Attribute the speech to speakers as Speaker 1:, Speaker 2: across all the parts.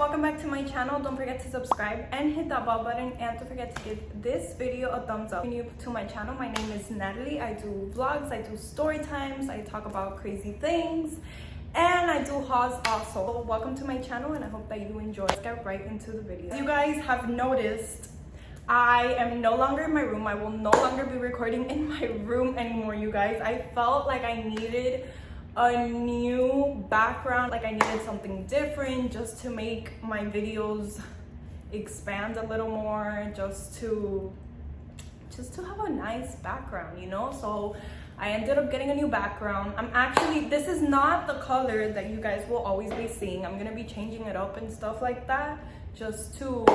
Speaker 1: welcome back to my channel. Don't forget to subscribe and hit that bell button, and don't forget to give this video a thumbs up. If you're new to my channel, my name is Natalie. I do vlogs, I do story times, I talk about crazy things, and I do hauls also. So welcome to my channel, and I hope that you enjoy. Let's get right into the video. You guys have noticed I am no longer in my room. I will no longer be recording in my room anymore, you guys. I felt like I needed a new background, like I needed something different just to make my videos expand a little more, just to have a nice background, you know. So I ended up getting a new background. This is not the color that you guys will always be seeing. I'm gonna be changing it up and stuff like that, just to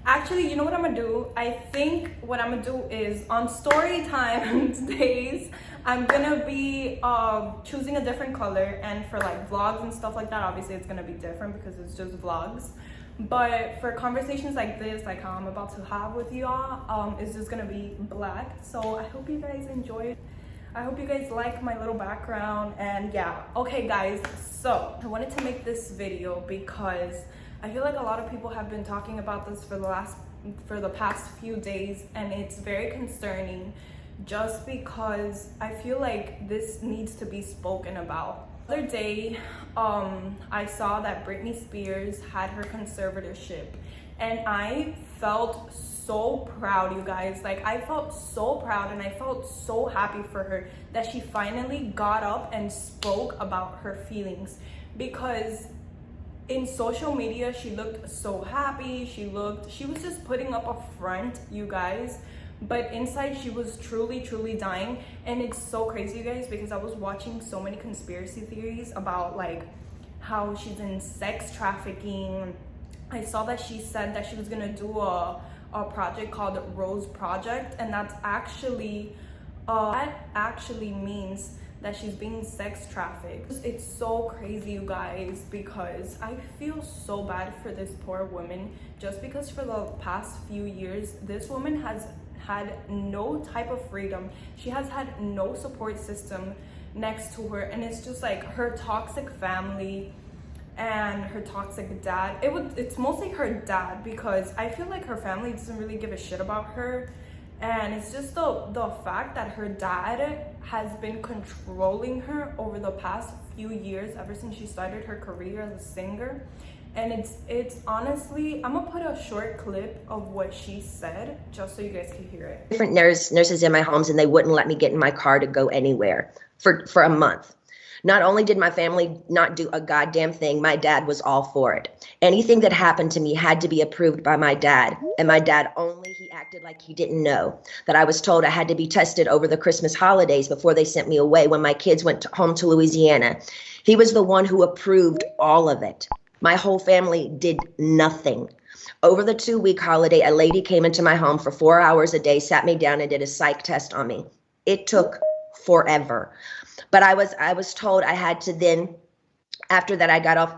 Speaker 1: actually, you know what I'm gonna do? I think what I'm gonna do is on story time days, I'm gonna be choosing a different color, and for like vlogs and stuff like that, obviously it's gonna be different because it's just vlogs. But for conversations like this, like how I'm about to have with y'all, it's just gonna be black. So I hope you guys enjoy it. I hope you guys like my little background, and yeah. Okay guys, so I wanted to make this video because I feel like a lot of people have been talking about this for the past few days, and it's very concerning just because I feel like this needs to be spoken about. The other day, I saw that Britney Spears had her conservatorship, and I felt so proud, you guys. Like, I felt so proud, and I felt so happy for her that she finally got up and spoke about her feelings, because in social media she looked so happy. She was just putting up a front, you guys, but inside she was truly dying. And it's so crazy, you guys, because I was watching so many conspiracy theories about like how she's in sex trafficking. I saw that she said that she was gonna do a project called Rose Project, and that actually means that she's being sex trafficked. It's so crazy, you guys, because I feel so bad for this poor woman, just because for the past few years this woman has had no type of freedom. She has had no support system next to her, and it's just like her toxic family and her toxic dad. It's mostly her dad, because I feel like her family doesn't really give a shit about her. And it's just the fact that her dad has been controlling her over the past few years, ever since she started her career as a singer. And it's honestly, I'm gonna put a short clip of what she said just so you guys can hear it.
Speaker 2: Different nurses in my homes, and they wouldn't let me get in my car to go anywhere for a month. Not only did my family not do a goddamn thing, my dad was all for it. Anything that happened to me had to be approved by my dad, and my dad he acted like he didn't know that I was told I had to be tested over the Christmas holidays before they sent me away when my kids went home to Louisiana. He was the one who approved all of it. My whole family did nothing. Over the 2-week holiday, a lady came into my home for 4 hours a day, sat me down and did a psych test on me. It took forever. But I was told I had to then, after that I got off,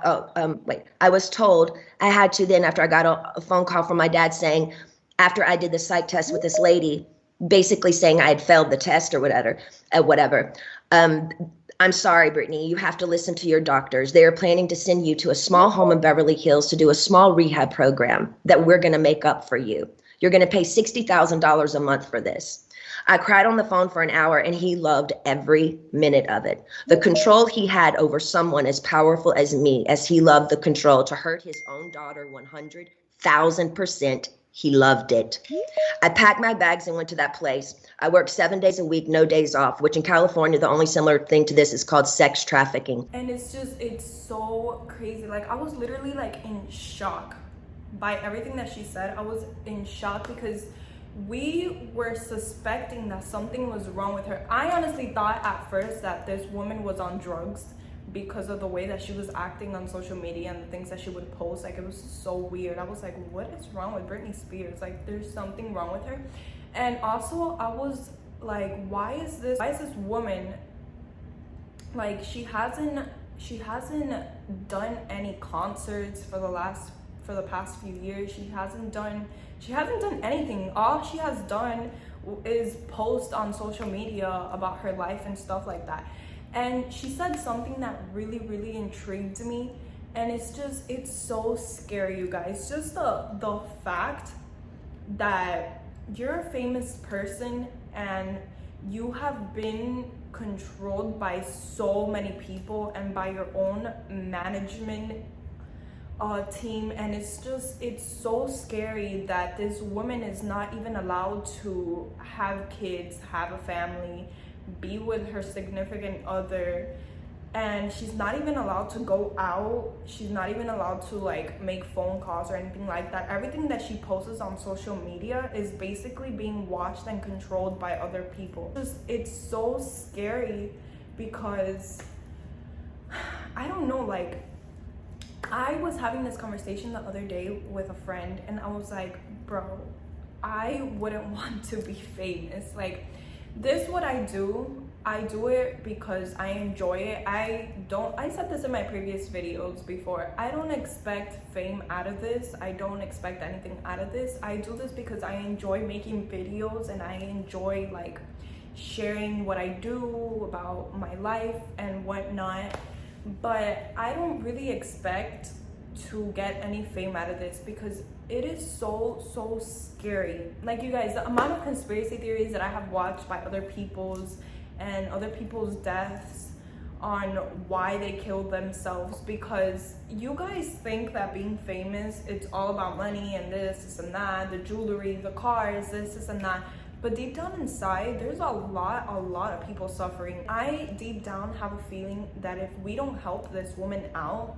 Speaker 2: I was told I had to then, after I got a phone call from my dad saying, after I did the psych test with this lady, basically saying I had failed the test or whatever. I'm sorry, Brittany, you have to listen to your doctors. They are planning to send you to a small home in Beverly Hills to do a small rehab program that we're going to make up for you. You're going to pay $60,000 a month for this. I cried on the phone for an hour, and he loved every minute of it. The control he had over someone as powerful as me, as he loved the control to hurt his own daughter 100,000%, he loved it. I packed my bags and went to that place. I worked 7 days a week, no days off, which in California, the only similar thing to this is called sex trafficking.
Speaker 1: And it's so crazy. Like, I was literally like in shock by everything that she said. I was in shock because we were suspecting that something was wrong with her. I honestly thought at first that this woman was on drugs because of the way that she was acting on social media and the things that she would post. Like, it was so weird. I was like, what is wrong with Britney Spears? Like, there's something wrong with her. And also I was like, why is this woman, like, she hasn't done any concerts for the past few years. She hasn't done anything. All she has done is post on social media about her life and stuff like that. And she said something that really intrigued me, And it's so scary, you guys. Just the fact that you're a famous person and you have been controlled by so many people and by your own management team, and it's so scary that this woman is not even allowed to have kids, have a family, be with her significant other, and she's not even allowed to go out. She's not even allowed to like make phone calls or anything like that. Everything that she posts on social media is basically being watched and controlled by other people. It's so scary because I don't know, like I was having this conversation the other day with a friend, and I was like, bro, I wouldn't want to be famous. Like, this what I do it because I enjoy it. I said this in my previous videos before, I don't expect fame out of this. I don't expect anything out of this. I do this because I enjoy making videos, and I enjoy like sharing what I do about my life and whatnot. But I don't really expect to get any fame out of this because it is so scary. Like, you guys, the amount of conspiracy theories that I have watched by other people's deaths on why they killed themselves, because you guys think that being famous, it's all about money and this and that, the jewelry, the cars, this and that. But deep down inside, there's a lot of people suffering. I deep down have a feeling that if we don't help this woman out,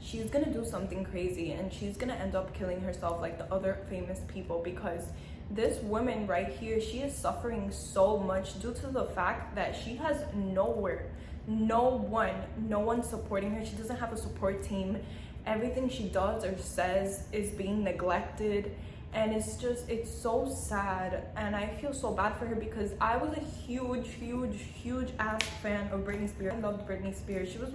Speaker 1: she's gonna do something crazy and she's gonna end up killing herself like the other famous people, because this woman right here, she is suffering so much due to the fact that she has nowhere, no one supporting her. She doesn't have a support team. Everything she does or says is being neglected. And it's so sad, and I feel so bad for her because I was a huge ass fan of Britney Spears. I loved Britney Spears. She was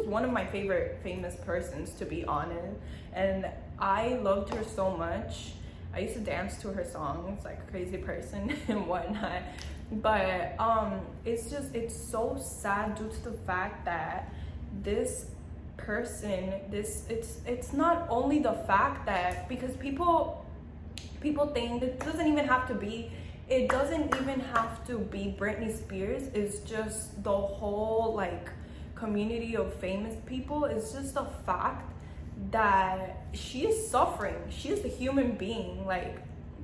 Speaker 1: one of my favorite famous persons, to be honest, and I loved her so much. I used to dance to her songs like a crazy person and whatnot. But it's so sad due to the fact that this person, it's not only the fact that, because people think it doesn't even have to be Britney Spears. It's just the whole like community of famous people. It's just the fact that she is suffering. She is a human being. Like,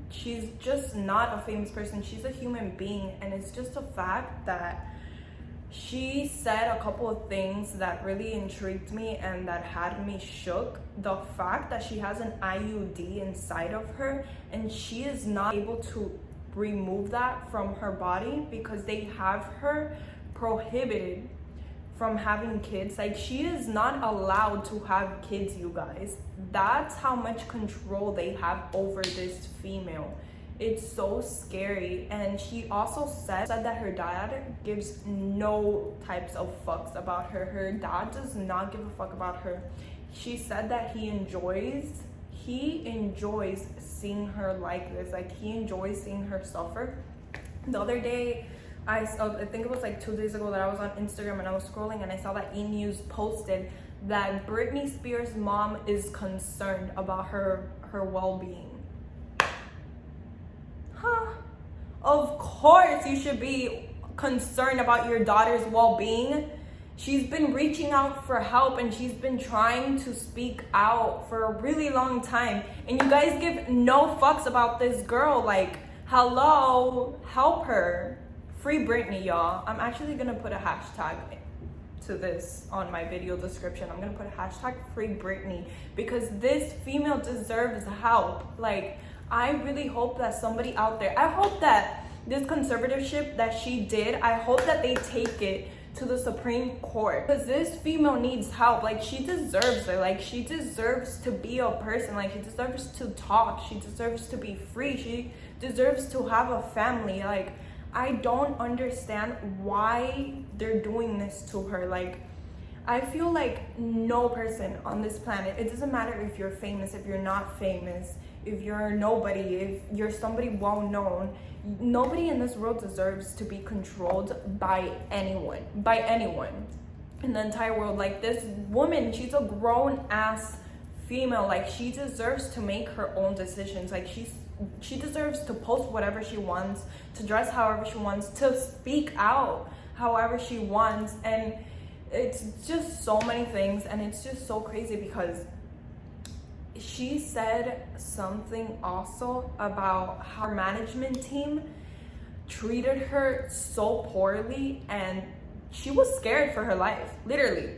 Speaker 1: she's just not a famous person, she's a human being. And it's just a fact that she said a couple of things that really intrigued me and that had me shook. The fact that she has an IUD inside of her and she is not able to remove that from her body because they have her prohibited from having kids. Like, she is not allowed to have kids, you guys. That's how much control they have over this female. It's so scary. And she also said that her dad gives no types of fucks about her. Her dad does not give a fuck about her. She said that he enjoys seeing her like this. Like, he enjoys seeing her suffer. The other day, I think it was like 2 days ago that I was on Instagram and I was scrolling and I saw that E-News posted that Britney Spears' mom is concerned about her well-being. Of course you should be concerned about your daughter's well-being. She's been reaching out for help and she's been trying to speak out for a really long time. And you guys give no fucks about this girl. Like, hello, help her. Free Britney, y'all. I'm actually gonna put a hashtag to this on my video description. I'm gonna put a hashtag Free Britney because this female deserves help. Like, I really hope that somebody out there, I hope that this conservatorship that she did, I hope that they take it to the Supreme Court, because this female needs help. Like, she deserves it. Like, she deserves to be a person. Like, she deserves to talk. She deserves to be free. She deserves to have a family. Like, I don't understand why they're doing this to her. Like, I feel like no person on this planet, it doesn't matter if you're famous, if you're not famous, if you're nobody, if you're somebody well known, nobody in this world deserves to be controlled by anyone. in the entire world. Like, this woman, she's a grown ass female. Like, she deserves to make her own decisions. Like, she deserves to post whatever she wants, to dress however she wants, to speak out however she wants. And it's just so many things, and it's just so crazy because she said something also about how her management team treated her so poorly, and she was scared for her life, literally.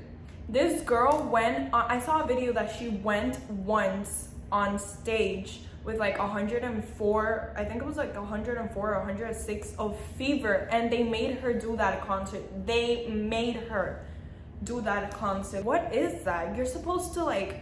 Speaker 1: This girl went on, I saw a video that she went once on stage with like 104, I think it was like 104 or 106 of fever, and they made her do that at concert. They made her do that at concert. What is that? You're supposed to like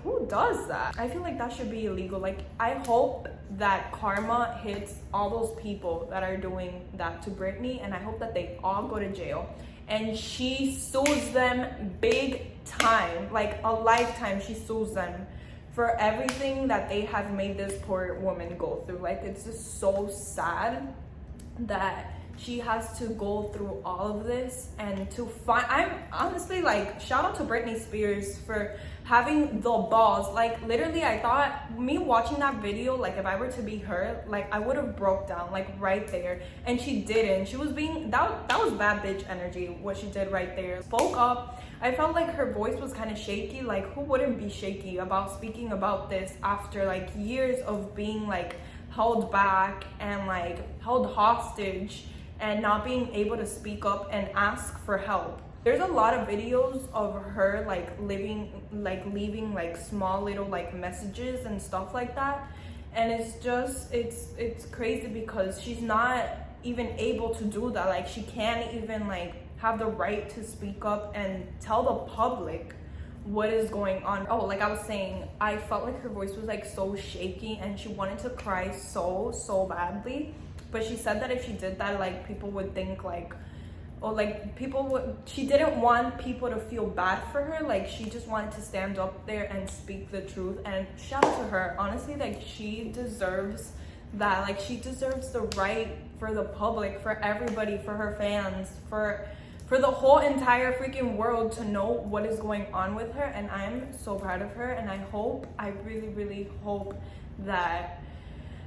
Speaker 1: who does that? I feel like that should be illegal. Like, I hope that karma hits all those people that are doing that to Britney, and I hope that they all go to jail and she sues them big time, like a lifetime. She sues them for everything that they have made this poor woman go through. Like, it's just so sad that she has to go through all of this, and to find, I'm honestly like, shout out to Britney Spears for having the balls. Like, literally, I thought, me watching that video, like, if I were to be her, like, I would have broke down, like, right there. And she didn't. She was being, that was bad bitch energy, what she did right there. Spoke up. I felt like her voice was kind of shaky. Like, who wouldn't be shaky about speaking about this after like years of being like held back and like held hostage and not being able to speak up and ask for help? There's a lot of videos of her like leaving like small little like messages and stuff like that, and it's just it's crazy because she's not even able to do that. Like, she can't even like have the right to speak up and tell the public what is going on. Oh, like I was saying, I felt like her voice was like so shaky and she wanted to cry so badly. But she said that if she did that, like, people would think like, or like people would, she didn't want people to feel bad for her. Like, she just wanted to stand up there and speak the truth. And shout out to her, honestly. Like, she deserves that. Like, she deserves the right for the public, for everybody, for her fans, for the whole entire freaking world to know what is going on with her. And I'm so proud of her, and I really hope that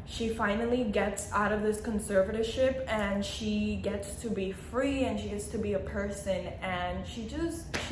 Speaker 1: she finally gets out of this conservatorship and she gets to be free and she gets to be a person, and she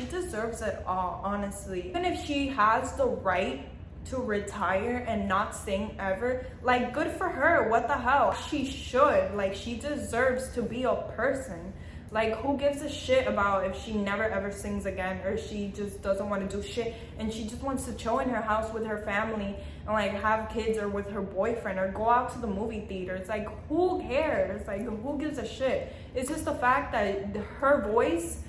Speaker 1: deserves it all, honestly. Even if she has the right to retire and not sing ever, like, good for her. What the hell? She should. Like, she deserves to be a person. Like, who gives a shit about if she never ever sings again, or she just doesn't want to do shit and she just wants to chill in her house with her family and like have kids, or with her boyfriend, or go out to the movie theater? It's like, who cares? Like, who gives a shit? It's just the fact that her voice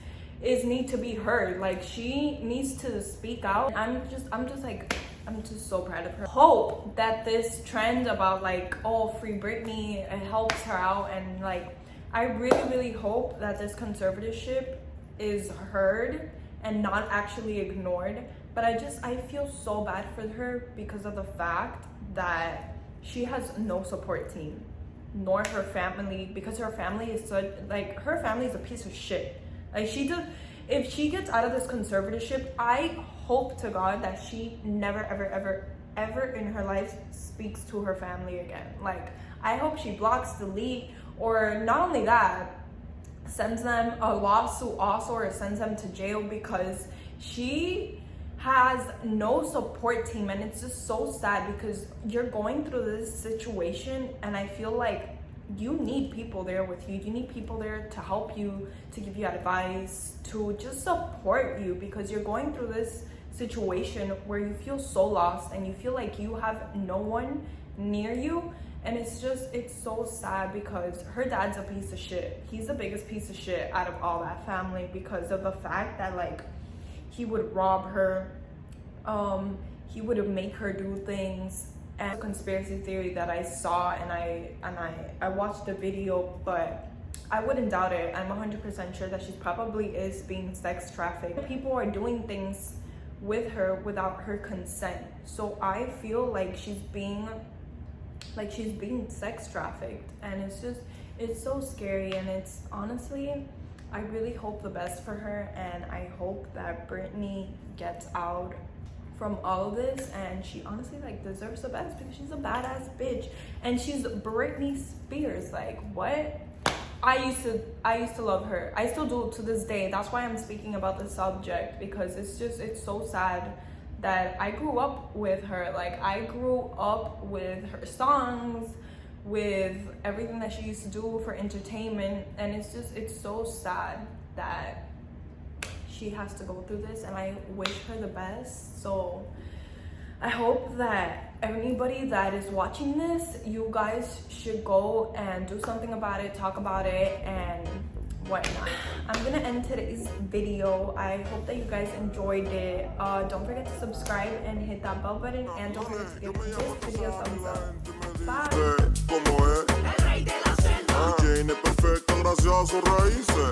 Speaker 1: needs to be heard. Like, she needs to speak out. I'm just so proud of her. Hope that this trend about like, oh, free Britney, it helps her out, and like, I really hope that this conservatorship is heard and not actually ignored. But I feel so bad for her because of the fact that she has no support team, nor her family, because her family is such, like, her family is a piece of shit. Like, if she gets out of this conservatorship, I hope to God that she never ever in her life speaks to her family again. Like, I hope she blocks, delete, or not only that, sends them a lawsuit also, or sends them to jail, because she has no support team. And it's just so sad because you're going through this situation, and I feel like you need people there with you. You need people there to help you, to give you advice, to just support you, because you're going through this situation where you feel so lost and you feel like you have no one near you. And it's so sad because her dad's a piece of shit. He's the biggest piece of shit out of all that family, because of the fact that like, he would rob her, he would make her do things. And conspiracy theory that I saw, and I watched the video, but I wouldn't doubt it. I'm 100% sure that she probably is being sex trafficked. People are doing things with her without her consent. So I feel like she's being sex trafficked, and it's so scary. And it's honestly, I really hope the best for her, and I hope that Britney gets out from all of this, and she honestly like deserves the best because she's a badass bitch and she's Britney Spears. Like, what? I used to love her. I still do to this day. That's why I'm speaking about the subject, because it's so sad that I grew up with her. Like, I grew up with her songs, with everything that she used to do for entertainment, and it's so sad that she has to go through this, and I wish her the best. So I hope that anybody that is watching this, you guys should go and do something about it, talk about it, and whatnot. I'm gonna end today's video. I hope that you guys enjoyed it. Don't forget to subscribe and hit that bell button, and don't forget to give this video a thumbs up. Bye.